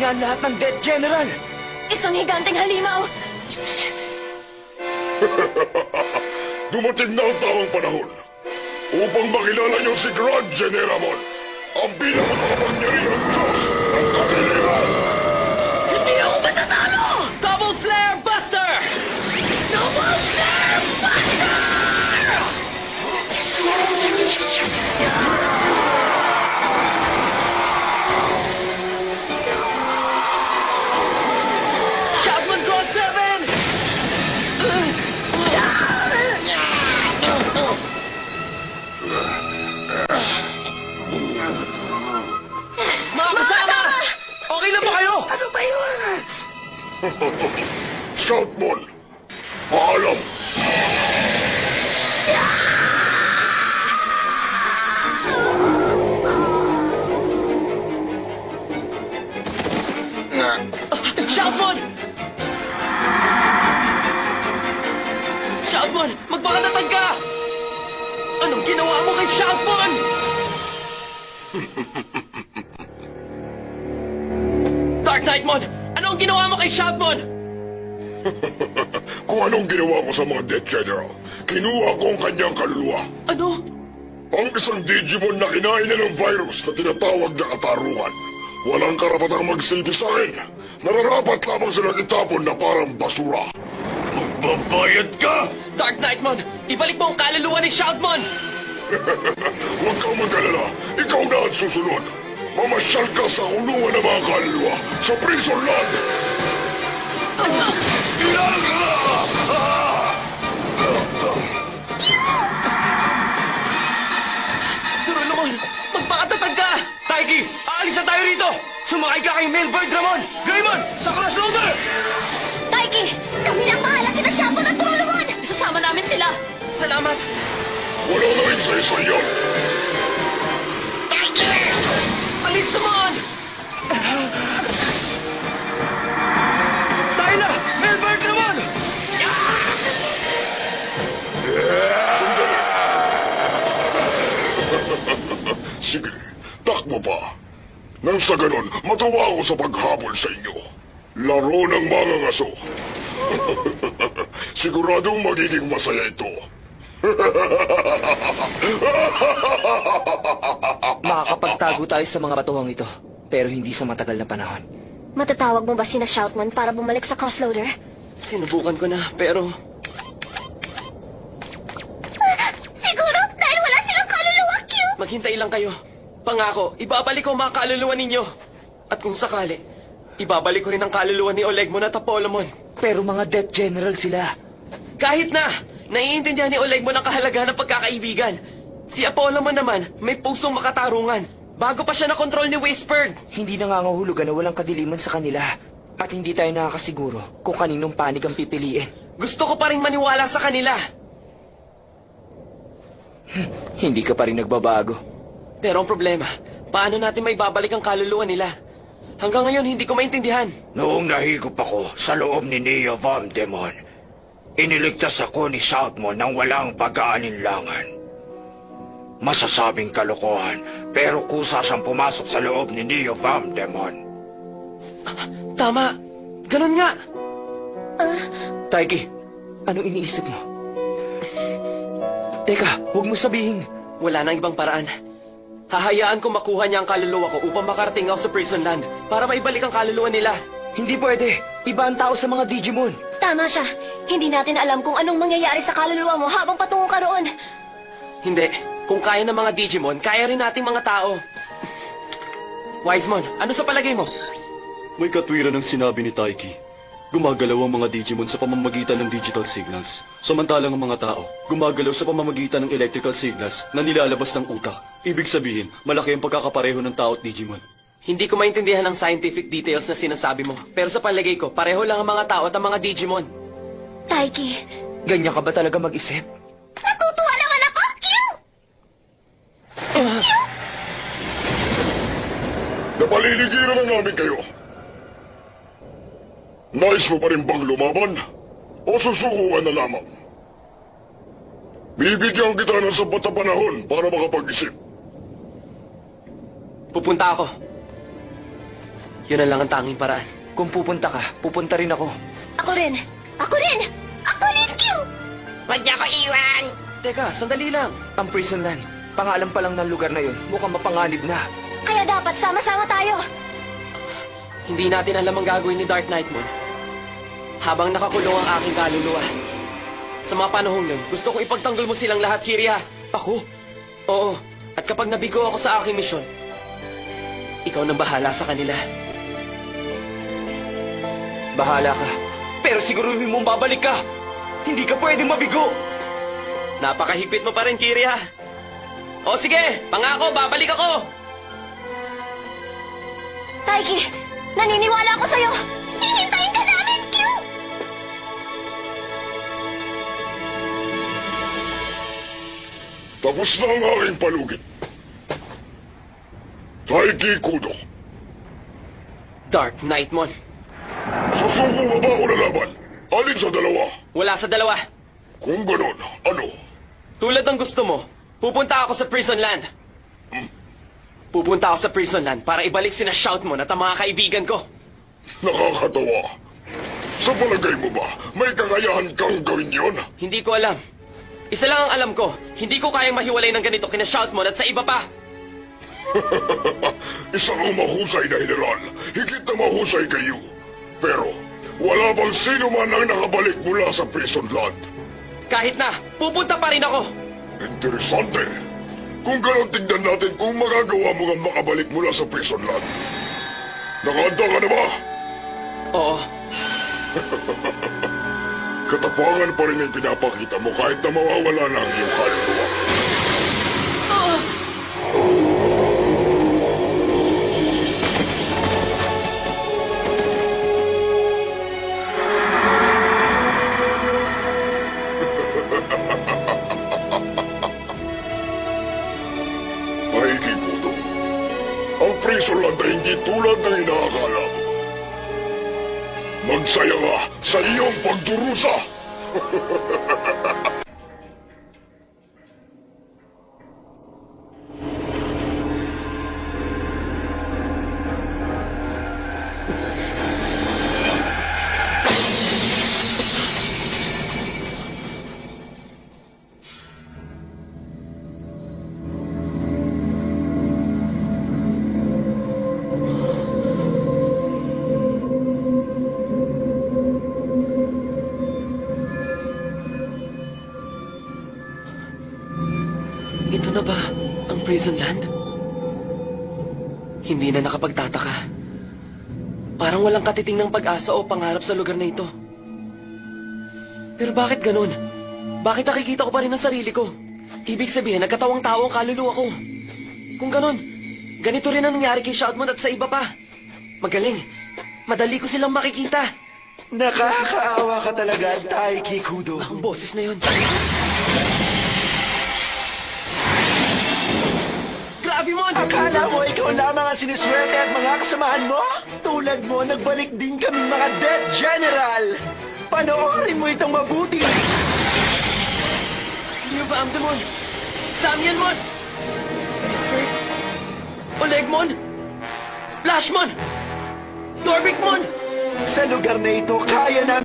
niya ang lahat ng Death General! Isang higanteng halimaw! Dumating na ang tamang panahon upang makilala niyo si Grand Generamon, ang pinakamakapangyarihang Diyos ng kadiliman! Hindi ako matatalo! Double Flare Buster! Double Flare Buster! Shoutman Code 7! Mga kasama! Okay lang ba kayo? Ano ba yun? Shoutmon, paalam! Shoutmon! Shoutmon, magpakatatag ka! Anong ginawa mo kay Shoutmon? Dark Knightmon, ano ang ginawa mo kay Shoutmon? Kung anong ginawa ko sa mga Death General, kinuha ko ang kanyang kaluluwa. Ano? Ang isang Digimon na kinain na ng virus na tinatawag na katarungan. Walang karapatang magsilbi sa akin. Nararapat lamang silang itapon na parang basura. Magbabayad ka! Dark Knightmon, ibalik mo ang kaluluwa ni Shoutmon! Huwag kang mag-alala. Ikaw na ang susunod. Mamasyal ka sa kulungan ng mga kaluluwa sa Prison Land! Doraemon, magpakatatag ka! Taiki, aalis na tayo rito! Sumakay ka kay Mailbird Ramon! Greymon, sa crossloader! Taiki! Kami na ang bahala kina Shoutmon at Doraemon! Isasama namin sila! Salamat! Wala na isa-isa yan! Taiki! Alis naman! Tayo na! Mailbird Ramon! Sandali! Sige, takbo pa. Nang sa ganon, matuwa ako sa paghabol sa inyo. Laro ng mga ngaso. Siguradong magiging masaya ito. Makakapagtago tayo sa mga batuhang ito, pero hindi sa matagal na panahon. Matatawag mo ba sina Shoutmon para bumalik sa crossloader? Sinubukan ko na, pero Siguro dahil wala silang kaluluwa, Q! maghintay lang kayo. Pangako, ibabalik ko ang mga kaluluwa ninyo. At kung sakali, ibabalik ko rin ang kaluluwa ni Olegmon at Apollomon. Pero mga Death General sila. Kahit na, naiintindihan ni Olegmon ang kahalagahan ng pagkakaibigan. Si Apollomon naman, may pusong makatarungan. Bago pa siya na-control ni Whispered. Hindi nangangahulugan na walang kadiliman sa kanila. At hindi tayo nakakasiguro kung kaninong panig ang pipiliin. Gusto ko pa rin maniwala sa kanila. Hindi ka pa rin nagbabago. Pero ang problema, paano natin may babalik ang kaluluwa nila? Hanggang ngayon, hindi ko maintindihan. Noong nahigop ako sa loob ni Neo Vamdemon, iniligtas ako ni Shoutmon ng walang pag-aalinlangan. Masasabing kalokohan, pero kusa siyang pumasok sa loob ni Neo Vamdemon. Tama. Ganun nga. Taiki, anong iniisip mo? Teka, huwag mo sabihin. Wala nang ibang paraan. Hahayaan ko makuha niya ang kaluluwa ko upang makarating ako sa Prison Land para maibalik ang kaluluwa nila. Hindi pwede. Iba ang tao sa mga Digimon. Tama siya. Hindi natin alam kung anong mangyayari sa kaluluwa mo habang patungo ka roon. Hindi. Kung kaya ng mga Digimon, kaya rin nating mga tao. Wisemon, ano sa palagay mo? May katwiran ang sinabi ni Taiki. Gumagalaw ang mga Digimon sa pamamagitan ng digital signals. Samantalang ang mga tao, gumagalaw sa pamamagitan ng electrical signals na nilalabas ng utak. Ibig sabihin, malaki ang pagkakapareho ng tao at Digimon. Hindi ko maintindihan ang scientific details na sinasabi mo. Pero sa palagay ko, pareho lang ang mga tao at ang mga Digimon. Taiki, Ganyan ka ba talaga mag-isip? natutuwa naman ako, Q! Napaliligiran na namin kayo. Nais mo pa rin bang lumaban? O susukuan na lamang? Bibigyan kita ng sapat na panahon para makapag-isip. Pupunta ako. Yun na lang ang tanging paraan. Kung pupunta ka, pupunta rin ako. Ako rin! Ako rin! Ako rin, Q! Huwag niyo ako iwan! Teka, sandali lang. Ang prison land. Pangalan pa lang ng lugar na yun. Mukhang mapanganib na. Kaya dapat sama-sama tayo. Hindi natin alam ang gagawin ni Dark Knight Moon. Habang nakakulong ang aking kaluluwa. Sa mga panahong yun, gusto kong ipagtanggol mo silang lahat, Kiria. Ako? Oo, at kapag nabigo ako sa aking misyon, ikaw nang bahala sa kanila. Bahala ka. Pero siguruhin mong babalik ka. Hindi ka pwedeng mabigo. Napakahigpit mo pa rin, Kiria. O sige, pangako, babalik ako. Taiki, naniniwala ako sa'yo. Hihintayin ka namin, Q! Tapos na ang aking palugit. Taiki Kudo, Dark Knight Moon. susuko ka ba o lalaban? Alin sa dalawa? Wala sa dalawa. Kung ganon, ano? Tulad ng gusto mo, pupunta ako sa Prison Land. Pupunta ako sa Prison Land para ibalik sina Shoutmon at ang mga kaibigan ko. Nakakatawa. Sa palagay mo ba, may kakayahan kang gawin yon? Hindi ko alam. Isa lang ang alam ko, hindi ko kayang mahiwalay ng ganito kina Shoutmon at sa iba pa. Isang mahusay na general, higit na mahusay kayo. Pero, wala bang sino man ang nakabalik mula sa Prison Land. Kahit na, pupunta pa rin ako. Interesante. Kung ganon, tignan natin kung magagawa mo nga makabalik mula sa Prison Land. Nakahanda ka na ba? Oo, Katapangan pa rin ang pinapakita mo kahit na mawawala na ang iyong kaluluwa. Pakikikuto. Ang Prison Land ay hindi tulad ng inaakala mo. Magsaya ka sa iyong pagdurusa! ito na ba ang Prison Land? Hindi na nakapagtataka. Parang walang katiting ng pag-asa o pangarap sa lugar na ito. Pero bakit ganun? Bakit nakikita ko pa rin ang sarili ko? Ibig sabihin, nagkatawang tao ang kaluluwa ko. Kung ganun, ganito rin ang nangyari kay Shoutmon at sa iba pa. Magaling. Madali ko silang makikita. Nakakaawa ka talaga, Taiki Kudo. Ang boses na yun. Grabe, Mon! Akala mo ikaw lamang ang siniswerte at mga kasamahan mo? Tulad mo, nagbalik din kaming mga dead general! Panoorin mo itong mabuti! Leo Vamdemon! Samian Mon! Whisper! Olegmon! Splashmon! Torvik Mon! Sa lugar na ito, kaya namin